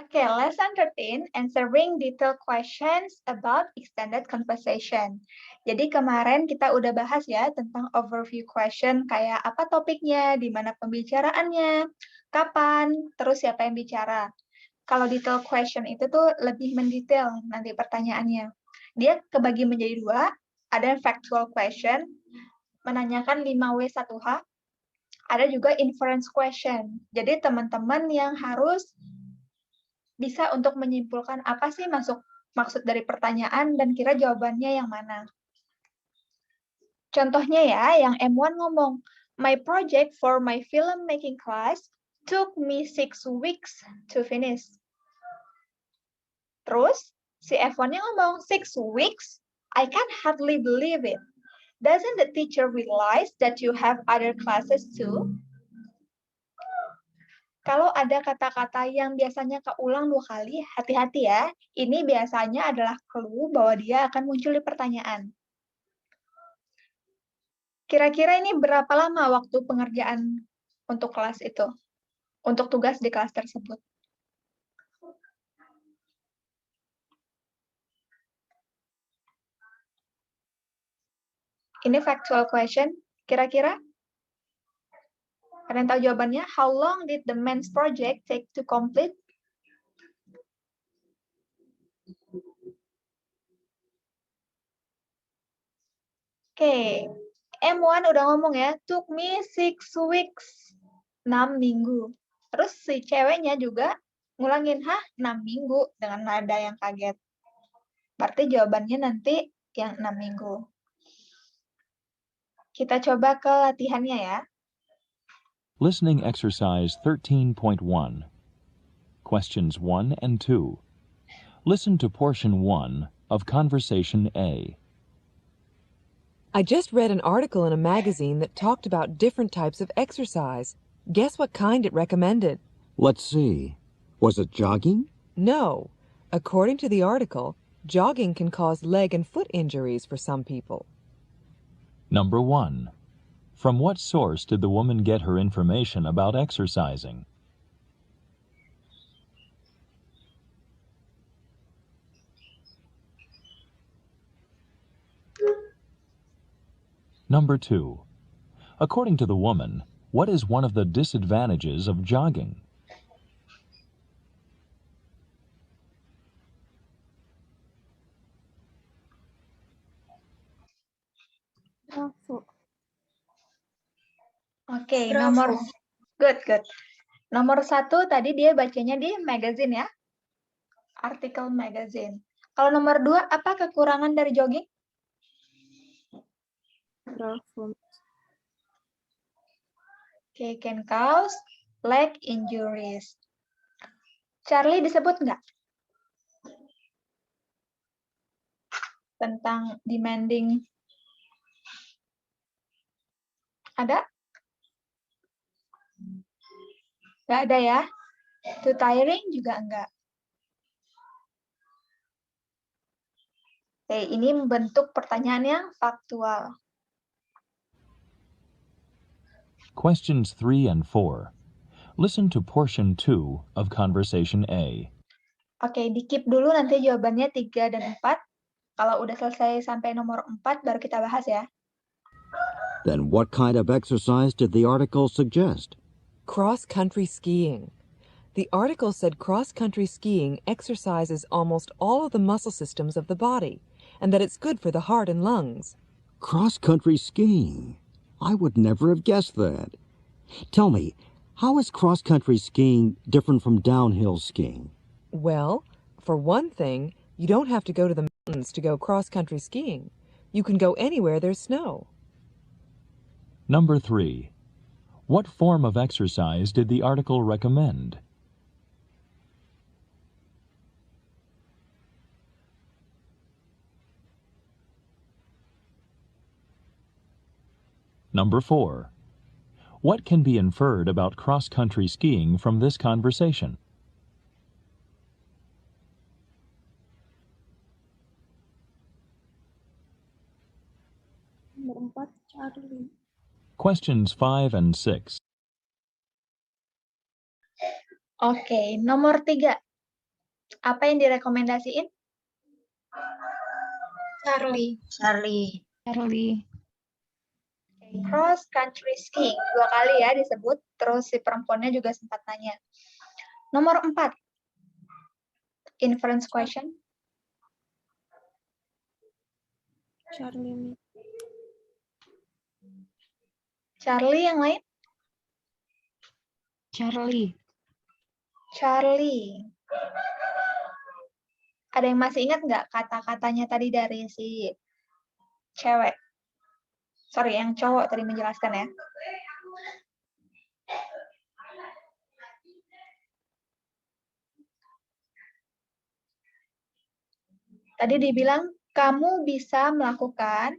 Oke, lesson 13, answering detailed questions about extended conversation. Jadi kemarin kita udah bahas ya tentang overview question, kayak apa topiknya, di mana pembicaraannya, kapan, terus siapa yang bicara. Kalau detailed question itu tuh lebih mendetail nanti pertanyaannya. Dia kebagi menjadi dua, ada factual question, menanyakan 5W1H, ada juga inference question. Jadi teman-teman yang harus bisa untuk menyimpulkan apa sih maksud dari pertanyaan dan kira jawabannya yang mana. Contohnya ya, yang M1 ngomong, my project for my film making class took me 6 weeks to finish. Terus, si F1-nya ngomong, 6 weeks? I can't hardly believe it. Doesn't the teacher realize that you have other classes too? Kalau ada kata-kata yang biasanya keulang 2 kali, hati-hati ya. Ini biasanya adalah clue bahwa dia akan muncul di pertanyaan. Kira-kira ini berapa lama waktu pengerjaan untuk kelas itu? Untuk tugas di kelas tersebut? Ini factual question, kira-kira? Ada yang tahu jawabannya? How long did the men's project take to complete? Oke, M1 udah ngomong ya, took me 6 weeks, 6 minggu. Terus si ceweknya juga ngulangin, 6 minggu, dengan nada yang kaget. Berarti jawabannya nanti yang 6 minggu. Kita coba ke latihannya ya. Listening exercise 13.1. Questions 1 and 2. Listen to portion 1 of conversation A. I just read an article in a magazine that talked about different types of exercise. Guess what kind it recommended? Let's see. Was it jogging? No. According to the article, jogging can cause leg and foot injuries for some people. Number 1. From what source did the woman get her information about exercising? Number 2. According to the woman, what is one of the disadvantages of jogging? Oke, good. Nomor 1 tadi dia bacanya di magazine ya. Artikel magazine. Kalau nomor 2, apa kekurangan dari jogging? Oke, can cause leg injuries. Charlie disebut nggak? Tentang demanding. Ada? Nggak ada ya? Too tiring juga enggak. Oke, ini membentuk pertanyaan yang faktual. Questions 3 and 4. Listen to portion 2 of conversation A. Oke, di-keep dulu nanti jawabannya 3 dan 4. Kalau udah selesai sampai nomor 4, baru kita bahas ya. Then what kind of exercise did the article suggest? Cross-country skiing. The article said cross-country skiing exercises almost all of the muscle systems of the body, and that it's good for the heart and lungs. Cross-country skiing. I would never have guessed that. Tell me, how is cross-country skiing different from downhill skiing? Well, for one thing, you don't have to go to the mountains to go cross-country skiing. You can go anywhere there's snow. Number 3. What form of exercise did the article recommend? Number 4. What can be inferred about cross-country skiing from this conversation? Nomor 4, Charlie. Questions 5 and 6. Oke, nomor 3. Apa yang direkomendasiin? Charlie. Cross country skiing. 2 kali ya disebut. Terus si perempuannya juga sempat nanya. Nomor 4. Inference question. Charlie yang lain? Charlie. Ada yang masih ingat nggak kata-katanya tadi dari si cewek? Sorry, yang cowok tadi menjelaskan ya. Tadi dibilang kamu bisa melakukan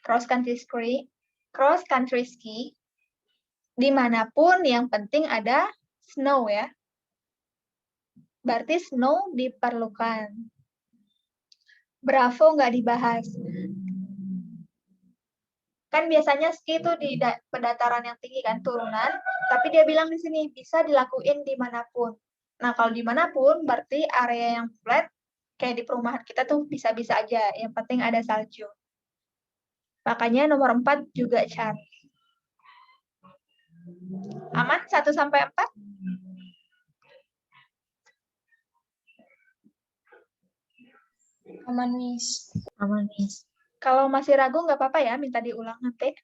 cross country ski dimanapun, yang penting ada snow ya. Berarti snow diperlukan. Bravo nggak dibahas. Kan biasanya ski itu di pedataran yang tinggi kan, turunan. Tapi dia bilang di sini bisa dilakuin dimanapun. Nah kalau dimanapun berarti area yang flat, kayak di perumahan kita tuh bisa-bisa aja. Yang penting ada salju. Makanya nomor 4 juga Charlie. Aman 1 sampai 4? Aman, Miss. Kalau masih ragu nggak apa-apa ya, minta diulang nanti.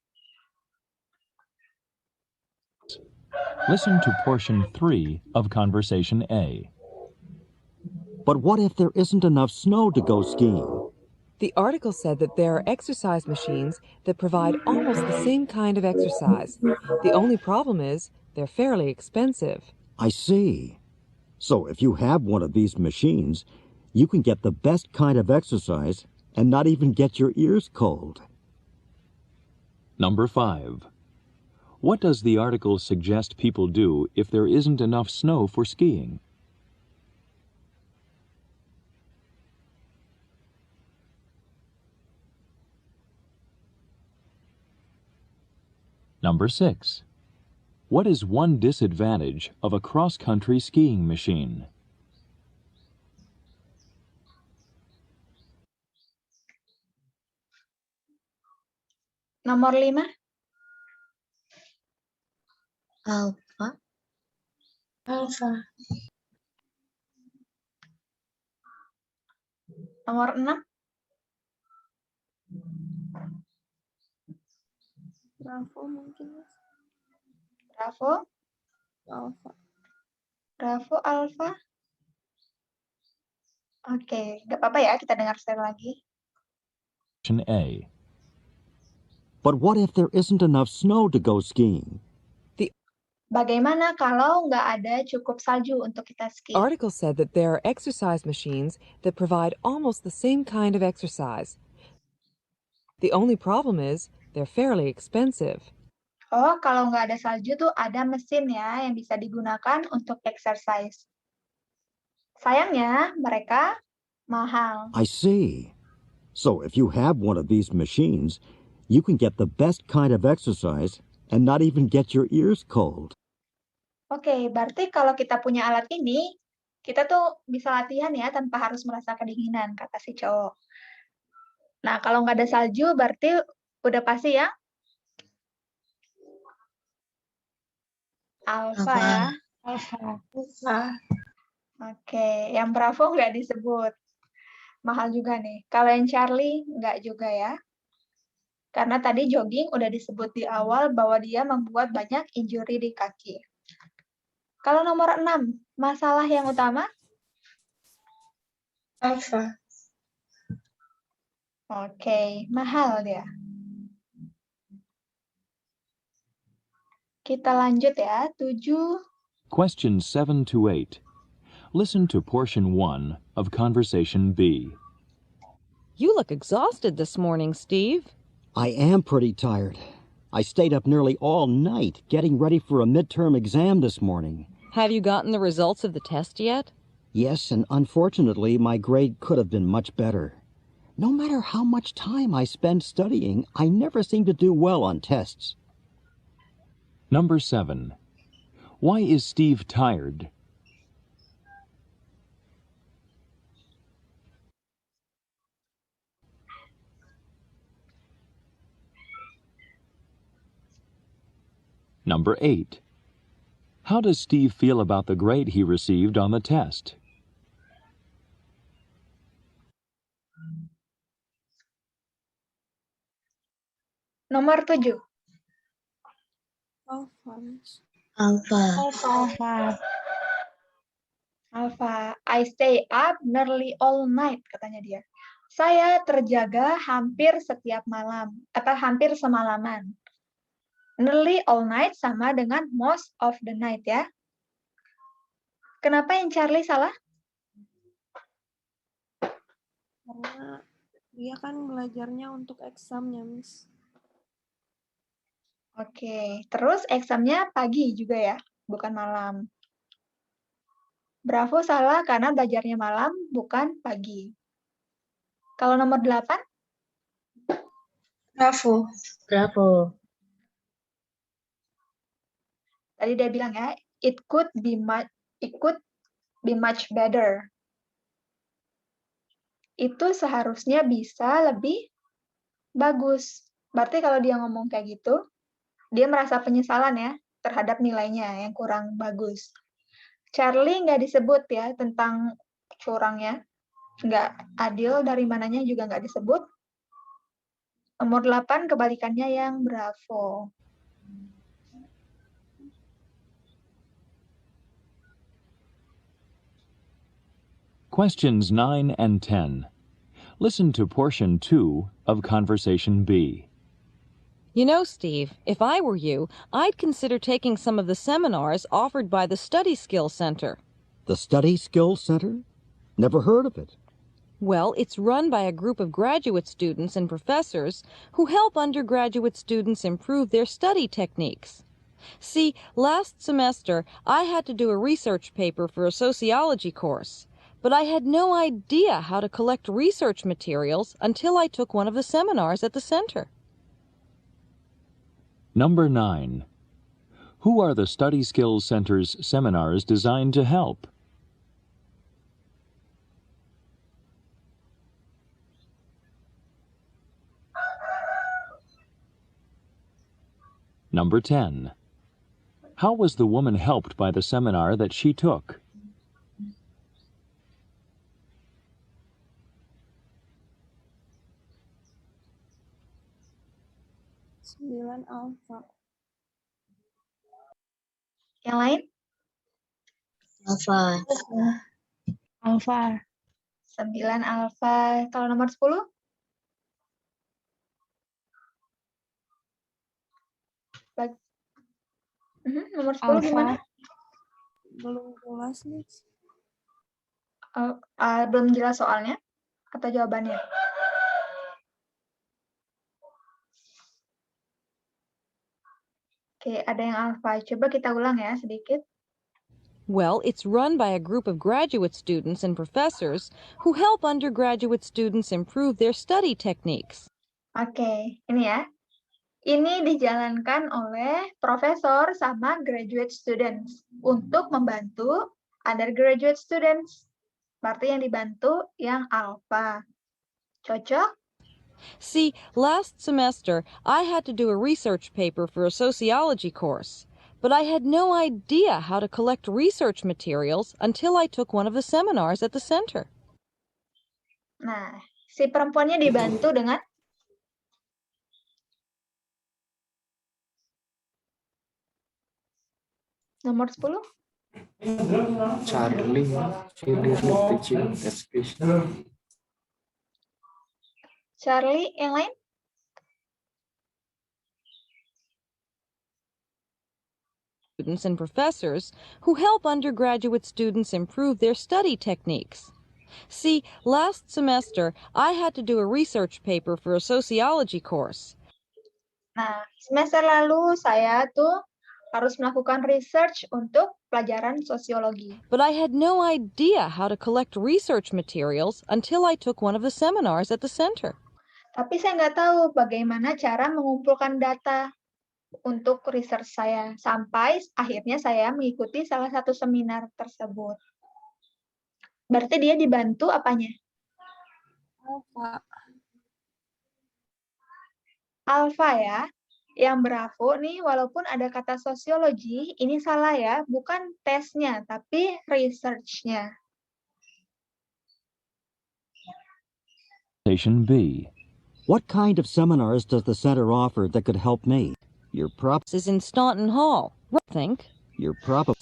Listen to portion 3 of conversation A. But what if there isn't enough snow to go skiing? The article said that there are exercise machines that provide almost the same kind of exercise. The only problem is they're fairly expensive. I see. So if you have one of these machines, you can get the best kind of exercise and not even get your ears cold. Number 5. What does the article suggest people do if there isn't enough snow for skiing? Number 6. What is one disadvantage of a cross-country skiing machine? Nomor 5. Alpha. Nomor 6. Bravo mungkin, Miss. Bravo. Alpha. Oke, nggak apa-apa ya, kita dengar sekali lagi. Option A. But what if there isn't enough snow to go skiing? Bagaimana kalau nggak ada cukup salju untuk kita ski? The article said that there are exercise machines that provide almost the same kind of exercise. The only problem is they're fairly expensive. Oh, kalau nggak ada salju tuh ada mesin ya yang bisa digunakan untuk exercise. Sayangnya mereka mahal. I see. So if you have one of these machines, you can get the best kind of exercise and not even get your ears cold. Oke, berarti kalau kita punya alat ini, kita tuh bisa latihan ya tanpa harus merasa kedinginan, kata si cowok. Nah, kalau nggak ada salju berarti udah pasti ya Alpha ya. Alpha. Oke, yang Bravo nggak disebut. Mahal juga nih. Kalau yang Charlie nggak juga ya. Karena tadi jogging udah disebut di awal bahwa dia membuat banyak injury di kaki. Kalau nomor 6, masalah yang utama? Alpha. Oke, mahal dia. Kita lanjut ya, 7. Questions 7 to 8. Listen to portion 1 of conversation B. You look exhausted this morning, Steve. I am pretty tired. I stayed up nearly all night getting ready for a midterm exam this morning. Have you gotten the results of the test yet? Yes, and unfortunately, my grade could have been much better. No matter how much time I spend studying, I never seem to do well on tests. Number 7. Why is Steve tired? Number 8. How does Steve feel about the grade he received on the test? Nomor 7. Alpha. Alpha. Alpha, I stay up nearly all night, katanya dia. Saya terjaga hampir setiap malam, atau hampir semalaman. Nearly all night sama dengan most of the night ya. Kenapa yang Charlie salah? Karena dia kan belajarnya untuk examnya, Miss. Oke, terus examnya pagi juga ya, bukan malam. Bravo salah karena belajarnya malam, bukan pagi. Kalau nomor 8? Bravo. Tadi dia bilang ya, it could be much better. Itu seharusnya bisa lebih bagus. Berarti kalau dia ngomong kayak gitu, dia merasa penyesalan ya terhadap nilainya yang kurang bagus. Charlie nggak disebut ya tentang curangnya. Nggak adil dari mananya juga nggak disebut. Nomor 8 kebalikannya yang bravo. Questions 9 and 10. Listen to portion 2 of Conversation B. You know, Steve, if I were you, I'd consider taking some of the seminars offered by the Study Skills Center. The Study Skills Center? Never heard of it. Well, it's run by a group of graduate students and professors who help undergraduate students improve their study techniques. See, last semester, I had to do a research paper for a sociology course, but I had no idea how to collect research materials until I took one of the seminars at the center. Number 9. Who are the Study Skills Center's seminars designed to help? Number 10. How was the woman helped by the seminar that she took? Sembilan alpha. Yang lain? Alpha. 9 alfa. Kalau nomor 10? Nomor 10 gimana? Belum jelas, Miss. Belum jelas soalnya atau jawabannya? Oke, ada yang alfa. Coba kita ulang ya sedikit. Well, it's run by a group of graduate students and professors who help undergraduate students improve their study techniques. Oke, ini ya. Ini dijalankan oleh profesor sama graduate students untuk membantu undergraduate students. Berarti yang dibantu yang alfa. Cocok? See, last semester, I had to do a research paper for a sociology course, but I had no idea how to collect research materials until I took one of the seminars at the center. Nah, si perempuannya dibantu dengan nomor 10. Charlie, Philip, teaching education. Charlie, yang lain? Students and professors who help undergraduate students improve their study techniques. See, last semester, I had to do a research paper for a sociology course. Nah, semester lalu saya tuh harus melakukan research untuk pelajaran sosiologi. But I had no idea how to collect research materials until I took one of the seminars at the center. Tapi saya nggak tahu bagaimana cara mengumpulkan data untuk research saya, sampai akhirnya saya mengikuti salah satu seminar tersebut. Berarti dia dibantu apanya? Alpha. Alfa ya. Yang Bravo nih, walaupun ada kata sosiologi, ini salah ya, bukan tesnya, tapi research-nya. Conversation B. What kind of seminars does the center offer that could help me? You're Is in Staunton Hall, I think. probably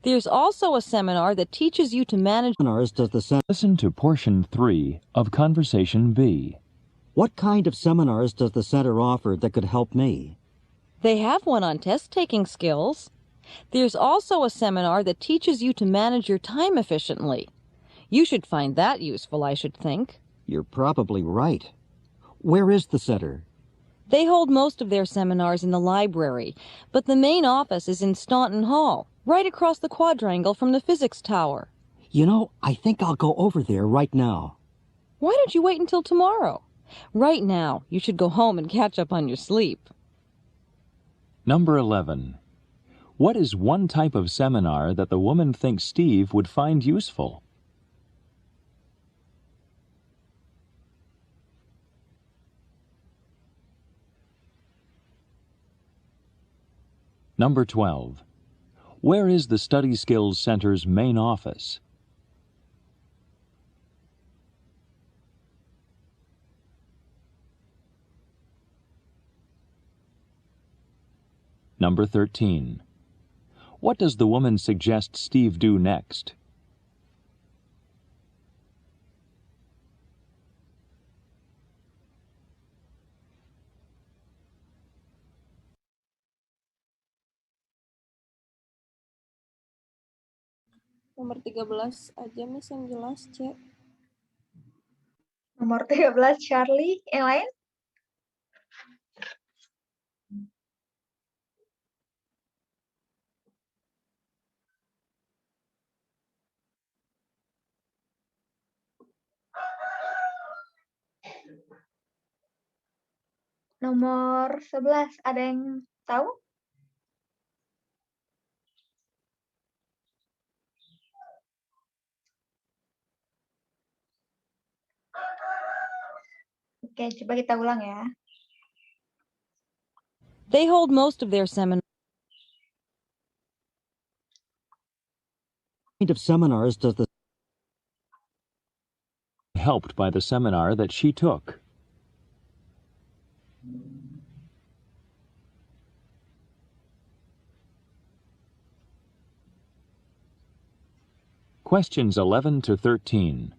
There's also a seminar that teaches you to manage. seminars does the center. Listen to portion 3 of Conversation B. What kind of seminars does the center offer that could help me? They have one on test-taking skills. There's also a seminar that teaches you to manage your time efficiently. You should find that useful, I should think. You're probably right. Where is the center? They hold most of their seminars in the library, but the main office is in Staunton Hall, right across the quadrangle from the physics tower. You know, I think I'll go over there right now. Why don't you wait until tomorrow? Right now, you should go home and catch up on your sleep. Number 11. What is one type of seminar that the woman thinks Steve would find useful? Number 12. Where is the Study Skills Center's main office? Number 13. What does the woman suggest Steve do next? Nomor 13 aja, Miss, yang jelas, C. Nomor 13, Charlie. Yang lain? Nomor 11, ada yang tahu? Oke, coba kita ulang ya. They hold most of their seminars. What kind of seminars does the Helped by the seminar that she took. Questions 11 to 13.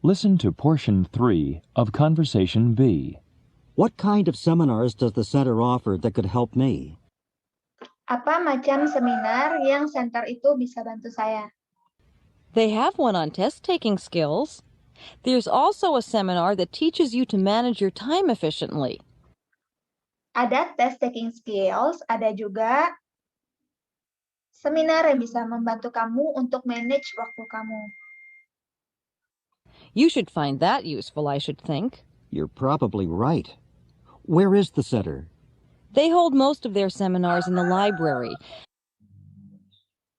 Listen to portion 3 of Conversation B. What kind of seminars does the center offer that could help me? Apa macam seminar yang center itu bisa bantu saya? They have one on test-taking skills. There's also a seminar that teaches you to manage your time efficiently. Ada test taking skills, ada juga seminar yang bisa membantu kamu untuk manage waktu kamu. You should find that useful, I should think. You're probably right. Where is the center? They hold most of their seminars in the library.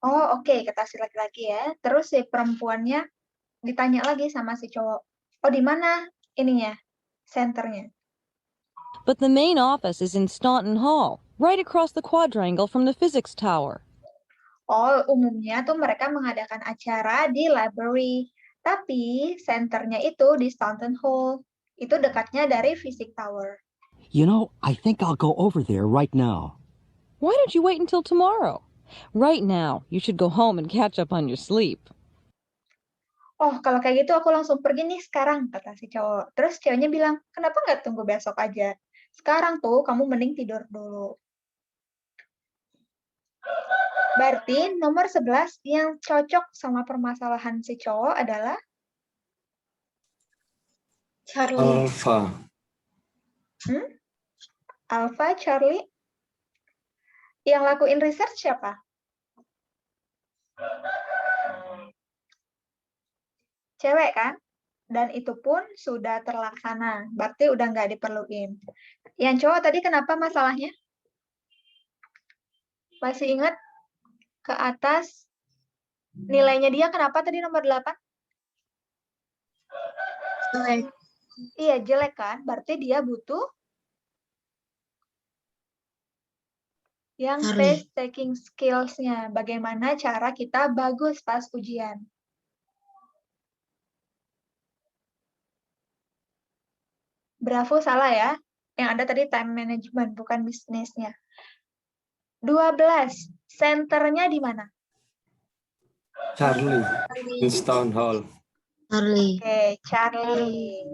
Oh, oke, kata si laki-laki ya. Terus si perempuannya ditanya lagi sama si cowok. Oh, di mana ininya? Senternya. But the main office is in Staunton Hall, right across the quadrangle from the physics tower. Oh, umumnya tuh mereka mengadakan acara di library. Tapi senternya itu di Staunton Hall. Itu dekatnya dari Physics Tower. You know, I think I'll go over there right now. Why don't you wait until tomorrow? Right now, you should go home and catch up on your sleep. Oh, kalau kayak gitu aku langsung pergi nih sekarang, kata si cowok. Terus ceweknya bilang, kenapa nggak tunggu besok aja? Sekarang tuh kamu mending tidur dulu. Berarti nomor 11 yang cocok sama permasalahan si cowok adalah Charlie. Alpha. Alpha, Charlie. Yang lakuin research siapa? Cewek kan? Dan itu pun sudah terlaksana. Berarti udah nggak diperluin. Yang cowok tadi kenapa masalahnya? Masih ingat? Ke atas nilainya dia kenapa tadi nomor 8? Jelek. Iya, jelek kan? Berarti dia butuh Yang Charlie. test taking skills-nya, bagaimana cara kita bagus pas ujian. Bravo salah ya. Yang ada tadi time management, bukan bisnisnya. 12. Senternya di mana? Charlie. Winston Hall. Charlie. Oke, Charlie.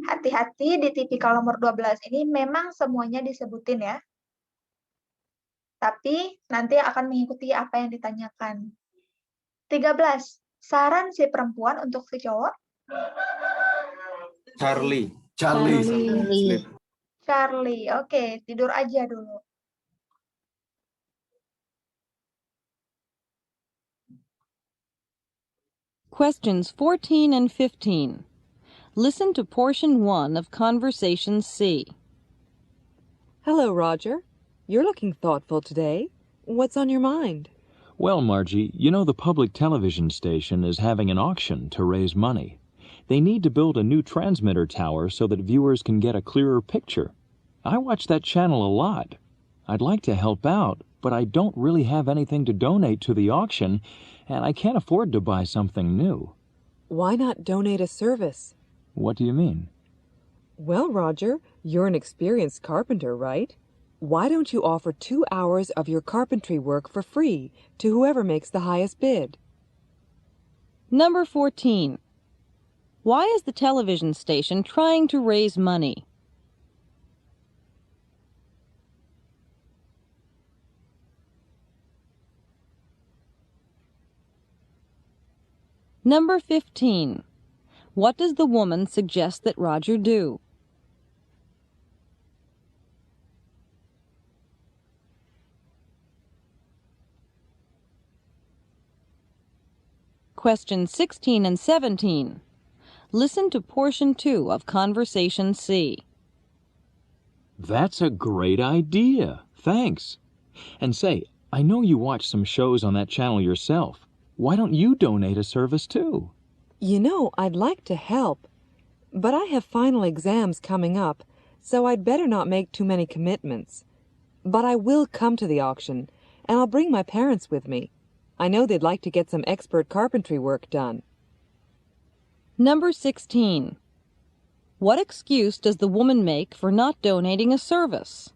Hati-hati di tipikal nomor 12 ini memang semuanya disebutin ya. Tapi nanti akan mengikuti apa yang ditanyakan. 13. Saran si perempuan untuk si cowok? Charlie. Charlie. Charlie. Oke, tidur aja dulu. Questions 14 and 15. Listen to portion 1 of Conversation C. Hello, Roger. You're looking thoughtful today. What's on your mind? Well, Margie, you know the public television station is having an auction to raise money. They need to build a new transmitter tower so that viewers can get a clearer picture. I watch that channel a lot. I'd like to help out, but I don't really have anything to donate to the auction, and I can't afford to buy something new. Why not donate a service? What do you mean? Well, Roger, you're an experienced carpenter, right? Why don't you offer 2 hours of your carpentry work for free to whoever makes the highest bid? Number 14. Why is the television station trying to raise money? Number 15. What does the woman suggest that Roger do? Questions 16 and 17. Listen to portion 2 of Conversation C. That's a great idea. Thanks. And say, I know you watch some shows on that channel yourself. Why don't you donate a service too? You know, I'd like to help, but I have final exams coming up, so I'd better not make too many commitments. But I will come to the auction, and I'll bring my parents with me. I know they'd like to get some expert carpentry work done. Number 16. What excuse does the woman make for not donating a service?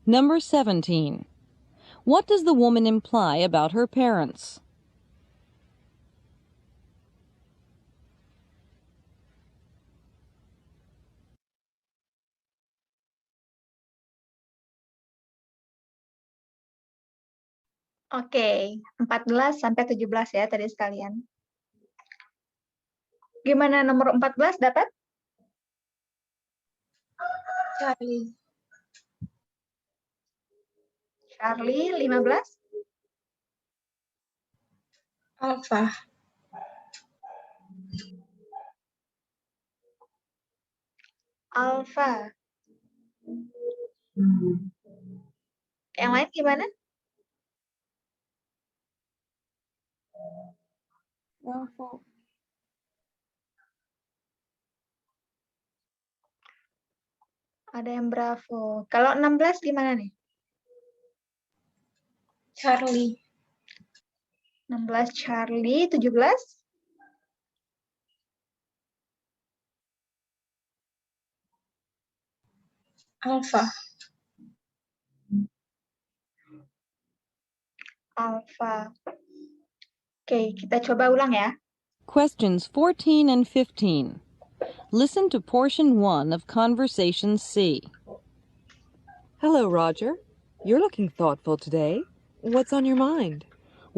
Number 17. What does the woman imply about her parents? Oke, 14 sampai 17 ya tadi sekalian. Gimana nomor 14 dapat? Charlie. Charlie, 15? Alpha. Alpha. Yang lain gimana? Bravo. Ada yang Bravo. Kalau 16 gimana nih? Charlie. 16 Charlie, 17? Alpha. Alpha. Oke, kita coba ulang ya. Questions 14 and 15. Listen to portion 1 of Conversation C. Hello, Roger. You're looking thoughtful today. What's on your mind?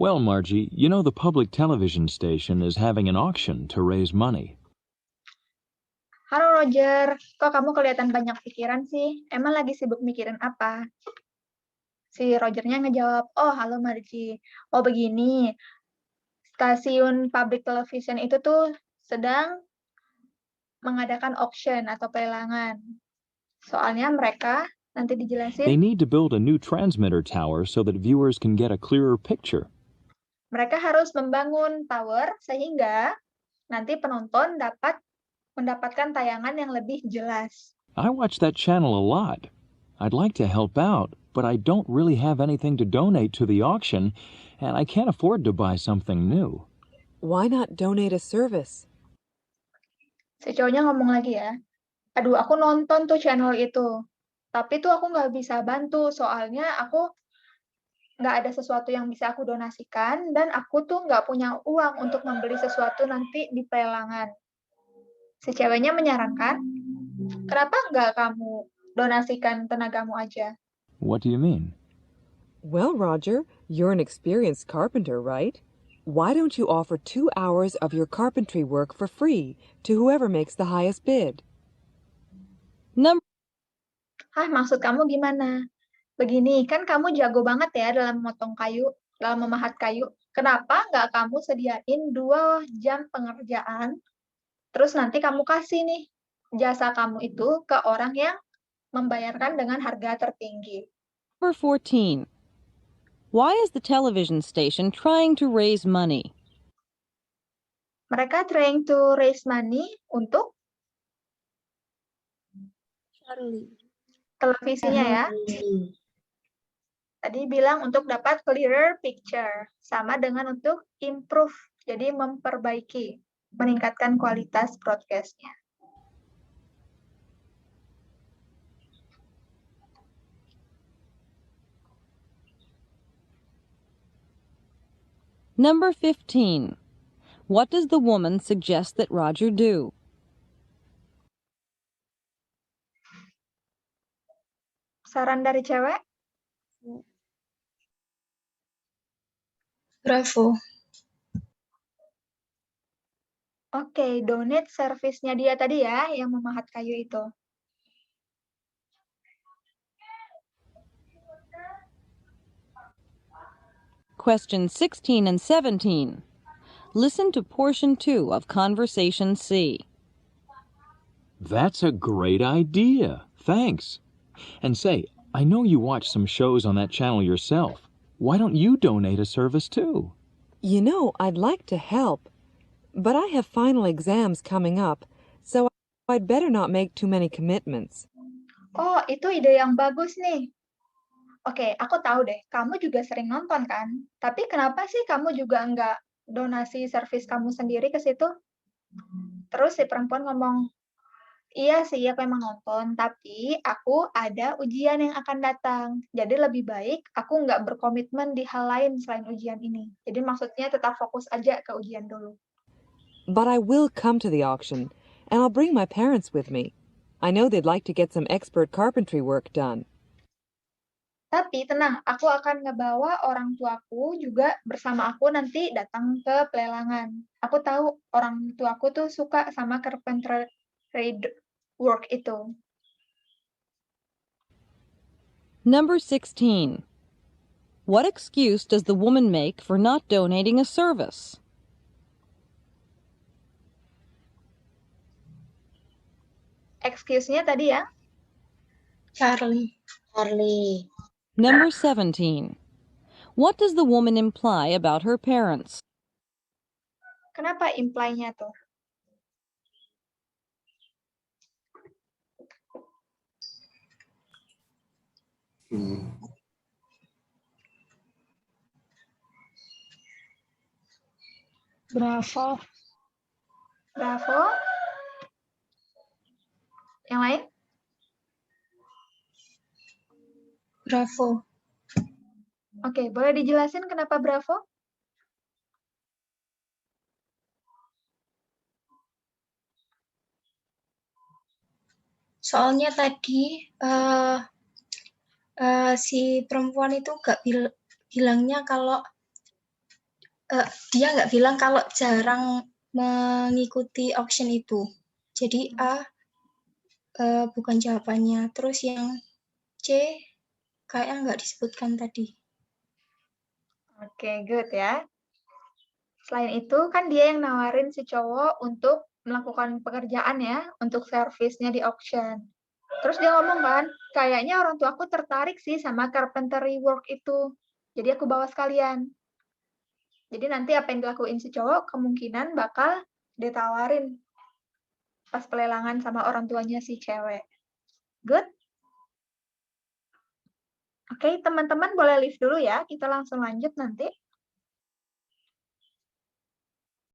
Well, Margie, you know the public television station is having an auction to raise money. Halo Roger, kok kamu kelihatan banyak pikiran sih? Emang lagi sibuk mikirin apa? Si Rogernya ngejawab, oh halo Margie. Oh begini, stasiun public television itu tuh sedang mengadakan auction atau pelelangan. Soalnya mereka nanti They dijelasin, need to build a new transmitter tower so that viewers can get a clearer picture. mereka harus membangun tower sehingga Nanti penonton dapat mendapatkan tayangan yang lebih jelas. I watch that channel a lot. I'd like to help out, but I don't really have anything to donate to the auction, and I can't afford to buy something new. Why not donate a service? Si cowoknya ngomong lagi ya, aduh aku nonton tuh channel itu, tapi tuh aku nggak bisa bantu, soalnya aku nggak ada sesuatu yang bisa aku donasikan, dan aku tuh nggak punya uang untuk membeli sesuatu nanti di pelelangan. Si ceweknya menyarankan, kenapa nggak kamu donasikan tenagamu aja? What do you mean? Well, Roger, you're an experienced carpenter, right? Why don't you offer 2 hours of your carpentry work for free to whoever makes the highest bid? Number Maksud kamu gimana? Begini, kan kamu jago banget ya dalam memotong kayu, dalam memahat kayu. Kenapa nggak kamu sediain 2 jam pengerjaan, terus nanti kamu kasih nih jasa kamu itu ke orang yang membayarkan dengan harga tertinggi. 14. Why is the television station trying to raise money? Mereka trying to raise money untuk Charlie. televisinya ya. Tadi bilang untuk dapat clearer picture, sama dengan untuk improve, jadi memperbaiki, meningkatkan kualitas broadcast-nya. Number 15. What does the woman suggest that Roger do? Saran dari cewek? Bravo. Oke, donate service-nya dia tadi ya, yang memahat kayu itu. Questions 16 and 17. Listen to portion 2 of Conversation C. That's a great idea. Thanks. And say, I know you watch some shows on that channel yourself. Why don't you donate a service too? You know, I'd like to help, but I have final exams coming up, so I'd better not make too many commitments. Oh, itu ide yang bagus nih. Oke, aku tahu deh, kamu juga sering nonton kan? Tapi kenapa sih kamu juga nggak donasi servis kamu sendiri ke situ? Terus si perempuan ngomong, iya sih, aku emang nonton, tapi aku ada ujian yang akan datang. Jadi lebih baik aku nggak berkomitmen di hal lain selain ujian ini. Jadi maksudnya tetap fokus aja ke ujian dulu. But I will come to the auction, and I'll bring my parents with me. I know they'd like to get some expert carpentry work done. Tapi tenang, aku akan ngebawa orang tuaku juga bersama aku nanti datang ke pelelangan. Aku tahu orang tuaku tuh suka sama carpentry work itu. Number 16. What excuse does the woman make for not donating a service? Excuse-nya tadi ya. Charlie. Number 17. What does the woman imply about her parents? Kenapa imply-nya tuh? Bravo. Bravo. Yang lain? Bravo. Oke, boleh dijelasin kenapa bravo? Soalnya tadi si perempuan itu bilangnya kalau dia nggak bilang kalau jarang mengikuti auction itu. Jadi A bukan jawabannya. Terus yang C kayaknya nggak disebutkan tadi. Oke, good ya. Selain itu, kan dia yang nawarin si cowok untuk melakukan pekerjaan ya, untuk servisnya di auction. Terus dia ngomong kan, kayaknya orang tua aku tertarik sih sama carpentry work itu. Jadi aku bawa sekalian. Jadi nanti apa yang dilakuin si cowok kemungkinan bakal ditawarin pas pelelangan sama orang tuanya si cewek. Good? Oke, teman-teman boleh leave dulu ya. Kita langsung lanjut nanti.